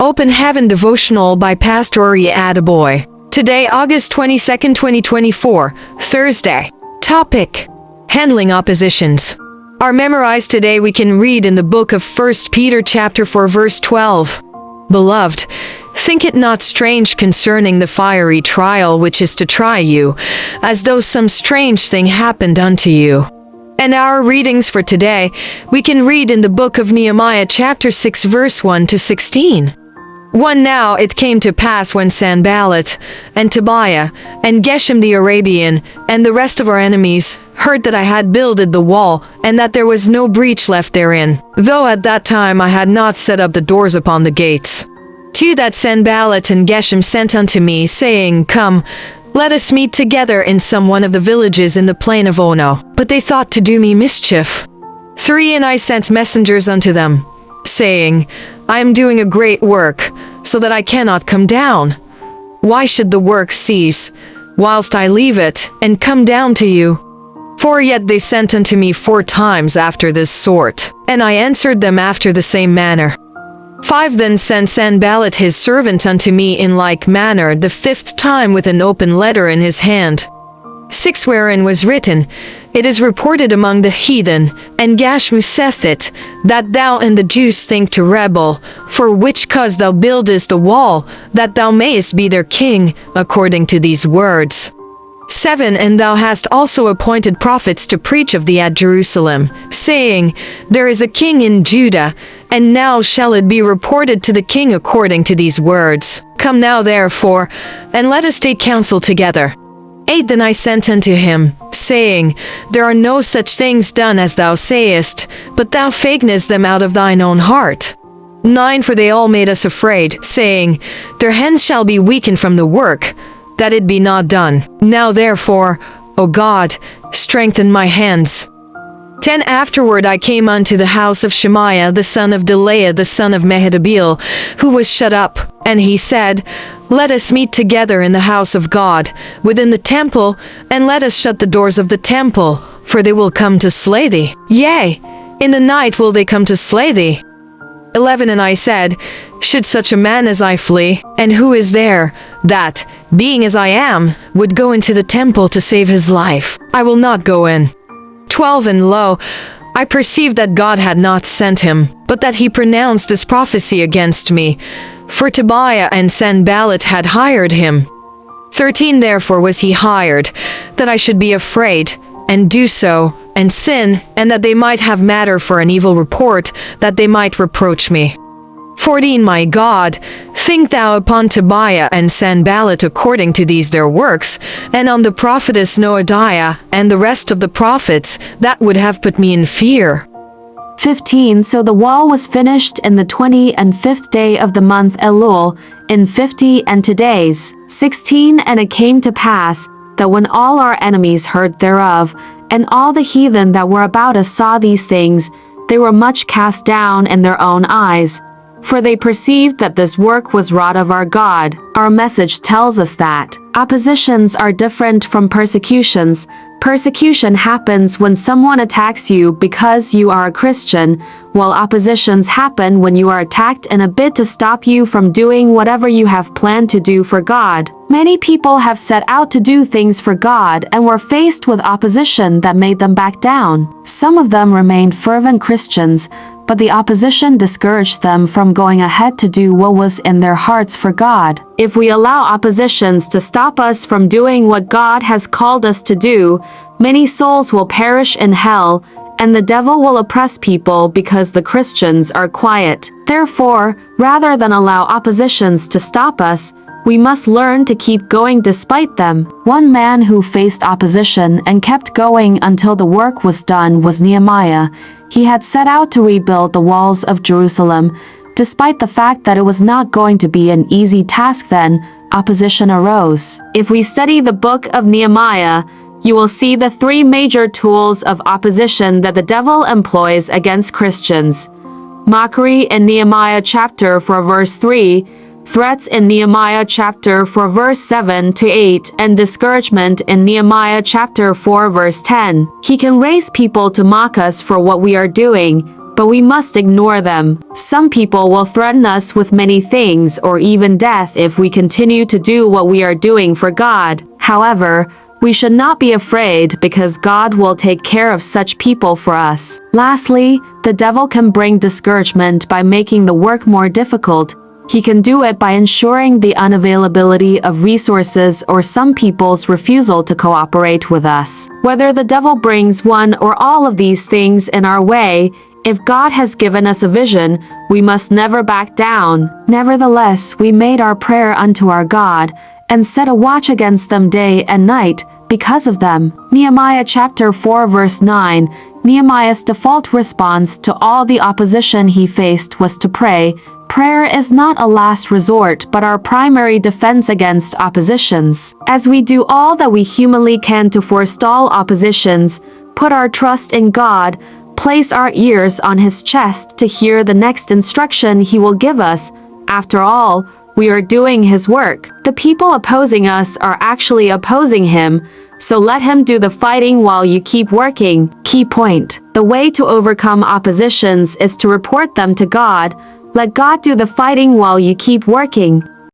Open Heaven Devotional by Pastor Attaboy. Today, August 22nd, 2024, Thursday. Topic: Handling Oppositions. Our memorize today we can read in the book of 1 Peter chapter 4 verse 12. Beloved, think it not strange concerning the fiery trial which is to try you, as though some strange thing happened unto you. And our readings for today, we can read in the book of Nehemiah chapter 6 verse 1 to 16. 1 Now it came to pass when Sanballat, and Tobiah, and Geshem the Arabian, and the rest of our enemies, heard that I had builded the wall, and that there was no breach left therein, though at that time I had not set up the doors upon the gates. 2 That Sanballat and Geshem sent unto me, saying, Come, let us meet together in some one of the villages in the plain of Ono. But they thought to do me mischief. 3 And I sent messengers unto them, saying, I am doing a great work, so that I cannot come down. Why should the work cease, whilst I leave it, and come down to you? 4 Yet they sent unto me 4 times after this sort, and I answered them after the same manner. 5 Then sent Sanballat his servant unto me in like manner the 5th time with an open letter in his hand. 6 Wherein was written, It is reported among the heathen, and Geshem saith it, that thou and the Jews think to rebel, for which cause thou buildest the wall, that thou mayest be their king, according to these words. 7 And thou hast also appointed prophets to preach of thee at Jerusalem, saying, There is a king in Judah, and now shall it be reported to the king according to these words. Come now therefore, and let us take counsel together. 8 Then I sent unto him, saying, There are no such things done as thou sayest, but thou feignest them out of thine own heart. 9 For they all made us afraid, saying, Their hands shall be weakened from the work, that it be not done. Now therefore, O God, strengthen my hands. 10 Afterward I came unto the house of Shemaiah the son of Delaiah the son of Mehetabeel, who was shut up, and he said, Let us meet together in the house of God, within the temple, and let us shut the doors of the temple, for they will come to slay thee. Yea, in the night will they come to slay thee. 11 And I said, Should such a man as I flee? And who is there, that, being as I am, would go into the temple to save his life? I will not go in. 12 And lo, I perceived that God had not sent him, but that he pronounced this prophecy against me, for Tobiah and Sanballat had hired him. 13 Therefore was he hired, that I should be afraid, and do so, and sin, and that they might have matter for an evil report, that they might reproach me. 14 My God, think thou upon Tobiah and Sanballat according to these their works, and on the prophetess Noadiah, and the rest of the prophets, that would have put me in fear. 15 So the wall was finished in the 25th day of the month Elul, in 50 days. 16 And it came to pass, that when all our enemies heard thereof, and all the heathen that were about us saw these things, they were much cast down in their own eyes. For they perceived that this work was wrought of our God. Our message tells us that oppositions are different from persecutions. Persecution happens when someone attacks you because you are a Christian, while oppositions happen when you are attacked in a bid to stop you from doing whatever you have planned to do for God. Many people have set out to do things for God and were faced with opposition that made them back down. Some of them remained fervent Christians, but the opposition discouraged them from going ahead to do what was in their hearts for God. If we allow oppositions to stop us from doing what God has called us to do, many souls will perish in hell, and the devil will oppress people because the Christians are quiet. Therefore, rather than allow oppositions to stop us, we must learn to keep going despite them. One man who faced opposition and kept going until the work was done was Nehemiah. He had set out to rebuild the walls of Jerusalem. Despite the fact that it was not going to be an easy task then, opposition arose. If we study the book of Nehemiah, you will see the 3 major tools of opposition that the devil employs against Christians. Mockery in Nehemiah chapter 4 verse 3, threats in Nehemiah chapter 4 verse 7 to 8, and discouragement in Nehemiah chapter 4 verse 10. He can raise people to mock us for what we are doing, but we must ignore them. Some people will threaten us with many things or even death if we continue to do what we are doing for God. However, we should not be afraid because God will take care of such people for us. Lastly, the devil can bring discouragement by making the work more difficult. He can do it by ensuring the unavailability of resources or some people's refusal to cooperate with us. Whether the devil brings one or all of these things in our way, if God has given us a vision, we must never back down. Nevertheless, we made our prayer unto our God, and set a watch against them day and night, because of them. Nehemiah chapter 4 verse 9. Nehemiah's default response to all the opposition he faced was to pray. Prayer is not a last resort but our primary defense against oppositions. As we do all that we humanly can to forestall oppositions, put our trust in God, place our ears on His chest to hear the next instruction He will give us. After all, we are doing His work. The people opposing us are actually opposing Him, so let Him do the fighting while you keep working. Key point: the way to overcome oppositions is to report them to God. Let God do the fighting while you keep working.